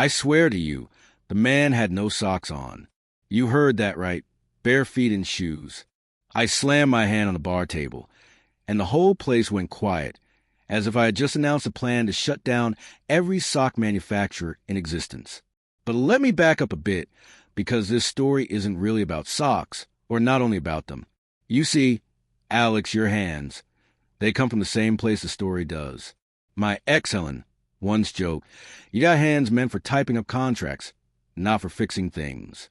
I swear to you, the man had no socks on. You heard that right, bare feet and shoes. I slammed my hand on the bar table, and the whole place went quiet, as if I had just announced a plan to shut down every sock manufacturer in existence. But let me back up a bit, because this story isn't really about socks, or not only about them. You see, Alex, your hands, they come from the same place the story does. My ex, Helen, once joked, "You got hands meant for typing up contracts, not for fixing things."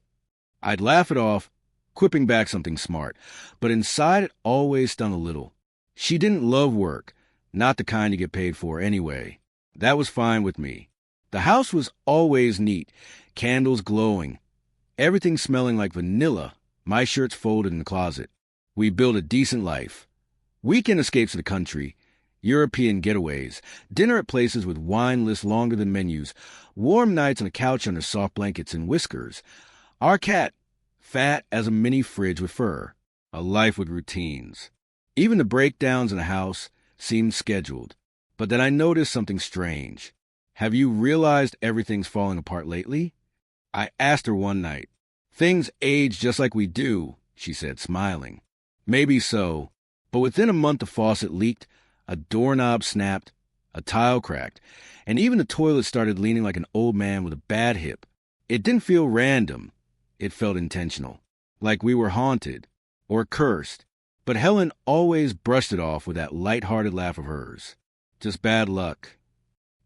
I'd laugh it off, quipping back something smart, but inside it always stung a little. She didn't love work, not the kind you get paid for anyway. That was fine with me. The house was always neat, candles glowing, everything smelling like vanilla, my shirts folded in the closet. We built a decent life. Weekend escapes to the country, European getaways, dinner at places with wine lists longer than menus, warm nights on a couch under soft blankets and whiskers. Our cat, fat as a mini fridge with fur. A life with routines. Even the breakdowns in the house seemed scheduled. But then I noticed something strange. "Have you realized everything's falling apart lately?" I asked her one night. "Things age just like we do," she said, smiling. Maybe so, but within a month the faucet leaked, a doorknob snapped, a tile cracked, and even the toilet started leaning like an old man with a bad hip. It didn't feel random. It felt intentional, like we were haunted or cursed. But Helen always brushed it off with that light-hearted laugh of hers. Just bad luck.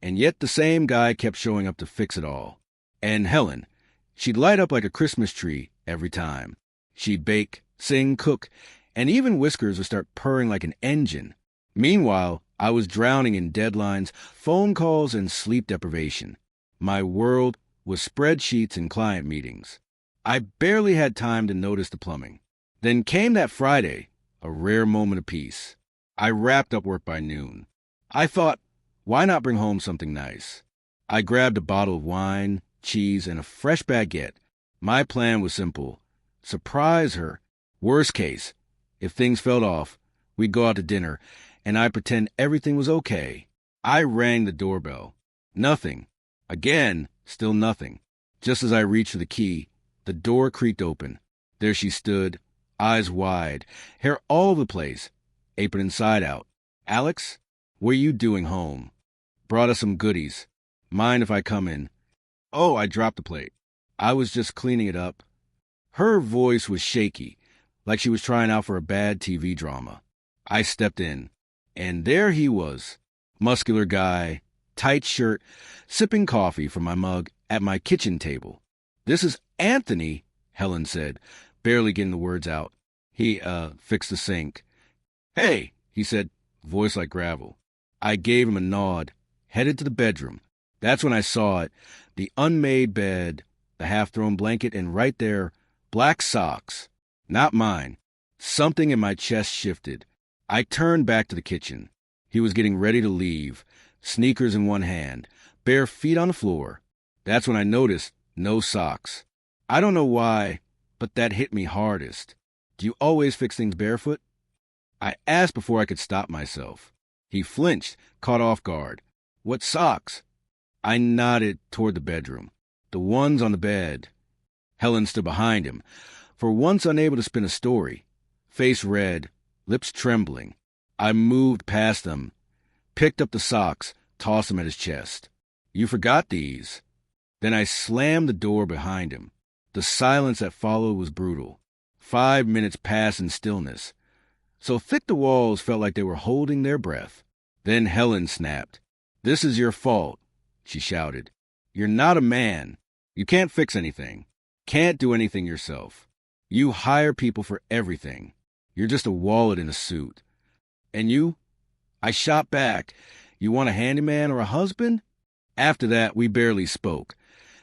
And yet the same guy kept showing up to fix it all. And Helen, she'd light up like a Christmas tree every time. She'd bake, sing, cook, and even Whiskers would start purring like an engine. Meanwhile, I was drowning in deadlines, phone calls, and sleep deprivation. My world was spreadsheets and client meetings. I barely had time to notice the plumbing. Then came that Friday, a rare moment of peace. I wrapped up work by noon. I thought, why not bring home something nice? I grabbed a bottle of wine, cheese, and a fresh baguette. My plan was simple. Surprise her. Worst case, if things fell off, we'd go out to dinner, and I'd pretend everything was okay. I rang the doorbell. Nothing. Again, still nothing. Just as I reached for the key, the door creaked open. There she stood, eyes wide, hair all over the place, apron inside out. "Alex, what are you doing home?" "Brought us some goodies. Mind if I come in?" "Oh," I dropped the plate. "I was just cleaning it up." Her voice was shaky, like she was trying out for a bad TV drama. I stepped in, and there he was, muscular guy, tight shirt, sipping coffee from my mug at my kitchen table. "This is Anthony," Helen said, barely getting the words out. He, fixed the sink." "Hey," he said, voice like gravel. I gave him a nod, headed to the bedroom. That's when I saw it, the unmade bed, the half-thrown blanket, and right there, black socks. Not mine. Something in my chest shifted. I turned back to the kitchen. He was getting ready to leave, sneakers in one hand, bare feet on the floor. That's when I noticed no socks. I don't know why, but that hit me hardest. "Do you always fix things barefoot?" I asked before I could stop myself. He flinched, caught off guard. "What socks?" I nodded toward the bedroom. "The ones on the bed." Helen stood behind him, for once unable to spin a story. Face red, lips trembling. I moved past them, picked up the socks, tossed them at his chest. "You forgot these." Then I slammed the door behind him. The silence that followed was brutal. 5 minutes passed in stillness. So thick the walls felt like they were holding their breath. Then Helen snapped. "This is your fault," she shouted. "You're not a man. You can't fix anything. Can't do anything yourself. You hire people for everything. You're just a wallet in a suit." "And you?" I shot back. "You want a handyman or a husband?" After that, we barely spoke.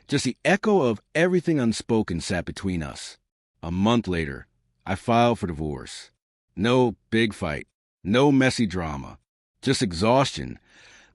Just the echo of everything unspoken sat between us. A month later, I filed for divorce. No big fight. No messy drama. Just exhaustion.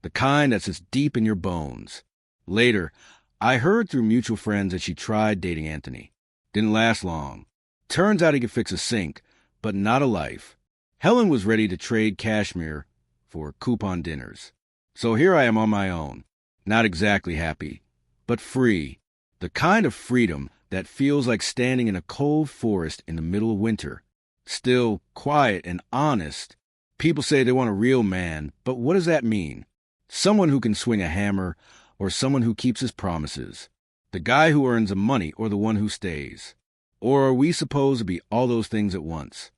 The kind that sits deep in your bones. Later, I heard through mutual friends that she tried dating Anthony. Didn't last long. Turns out he could fix a sink, but not a life. Helen was ready to trade cashmere for coupon dinners. So here I am on my own. Not exactly happy. but free. The kind of freedom that feels like standing in a cold forest in the middle of winter. Still, quiet and honest. People say they want a real man, but what does that mean? Someone who can swing a hammer, or someone who keeps his promises? The guy who earns the money or the one who stays? Or are we supposed to be all those things at once?